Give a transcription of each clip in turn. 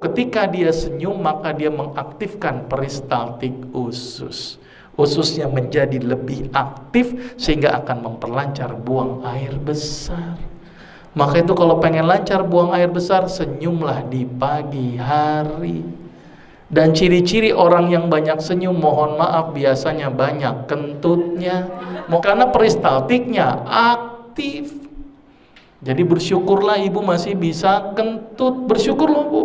Ketika dia senyum, maka dia mengaktifkan peristaltik usus. Ususnya menjadi lebih aktif sehingga akan memperlancar buang air besar. Maka itu kalau pengen lancar buang air besar, senyumlah di pagi hari. Dan ciri-ciri orang yang banyak senyum, mohon maaf, biasanya banyak kentutnya. Karena peristaltiknya aktif. Jadi bersyukurlah ibu masih bisa kentut. Bersyukurlah bu.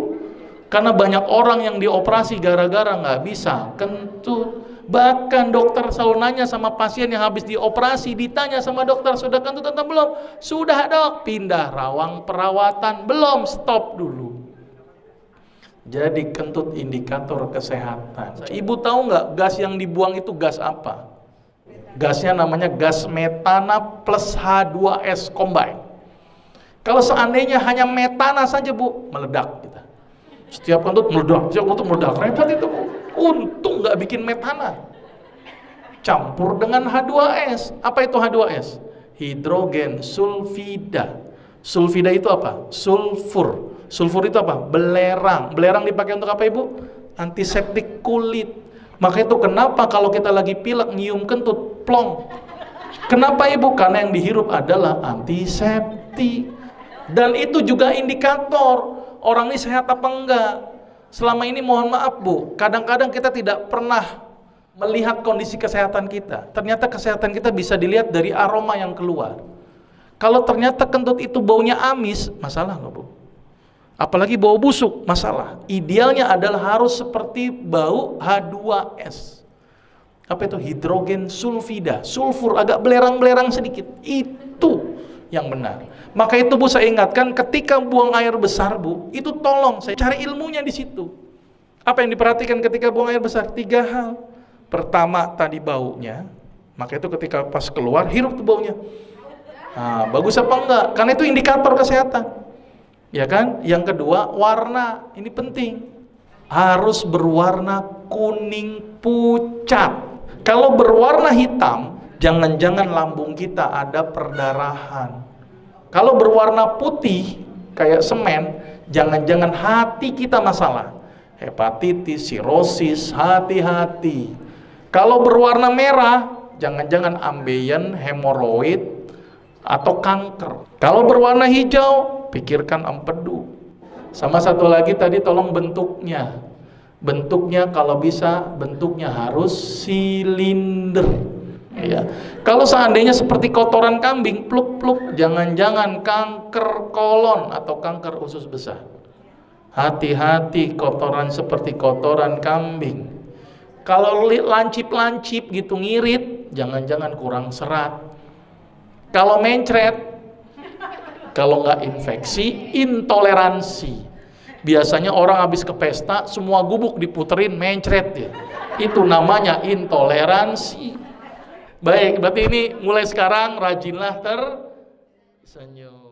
Karena banyak orang yang dioperasi gara-gara nggak bisa kentut. Bahkan dokter selalu nanya sama pasien yang habis dioperasi, ditanya sama dokter, sudah kentut atau belum? Sudah dok. Pindah rawang perawatan, belum, stop dulu. Jadi kentut indikator kesehatan. Ibu tahu nggak gas yang dibuang itu gas apa? Gasnya namanya gas metana plus H2S combine. Kalau seandainya hanya metana saja bu, meledak kita. Setiap kentut meledak, repot itu bu. Untung nggak bikin metana. Campur dengan H2S. Apa itu H2S? Hidrogen sulfida. Sulfida itu apa? Sulfur. Sulfur itu apa? Belerang. Belerang dipakai untuk apa ibu? Antiseptik kulit. Maka itu kenapa kalau kita lagi pilek nyium kentut, plong. Kenapa ibu? Karena yang dihirup adalah antiseptik. Dan itu juga indikator orang ini sehat apa enggak. Selama ini mohon maaf bu, kadang-kadang kita tidak pernah melihat kondisi kesehatan kita. Ternyata kesehatan kita bisa dilihat dari aroma yang keluar. Kalau ternyata kentut itu baunya amis, masalah nggak bu? Apalagi bau busuk, masalah. Idealnya adalah harus seperti bau H2S. Apa itu? Hidrogen sulfida. Sulfur agak belerang-belerang sedikit. Itu yang benar. Maka itu bu, saya ingatkan ketika buang air besar bu, itu tolong saya cari ilmunya di situ. Apa yang diperhatikan ketika buang air besar? 3 hal. Pertama tadi baunya. Maka itu ketika pas keluar hirup tuh baunya. Nah, bagus apa enggak? Karena itu indikator kesehatan. Ya kan? Yang kedua, warna. Ini penting. Harus berwarna kuning pucat. Kalau berwarna hitam, jangan-jangan lambung kita ada perdarahan. Kalau berwarna putih kayak semen, jangan-jangan hati kita masalah. Hepatitis, sirosis, hati-hati. Kalau berwarna merah, jangan-jangan ambeien, hemoroid, atau kanker. Kalau berwarna hijau, pikirkan empedu. Sama satu lagi tadi tolong bentuknya. Bentuknya kalau bisa bentuknya harus silinder. Ya. Kalau seandainya seperti kotoran kambing, pluk-pluk, jangan-jangan kanker kolon atau kanker usus besar. Hati-hati kotoran seperti kotoran kambing. Kalau lancip-lancip gitu ngirit, jangan-jangan kurang serat. Kalau mencret, kalau nggak infeksi, intoleransi. Biasanya orang habis ke pesta, semua gubuk diputerin, mencret ya. Itu namanya intoleransi. Baik, berarti ini mulai sekarang rajinlah tersenyum.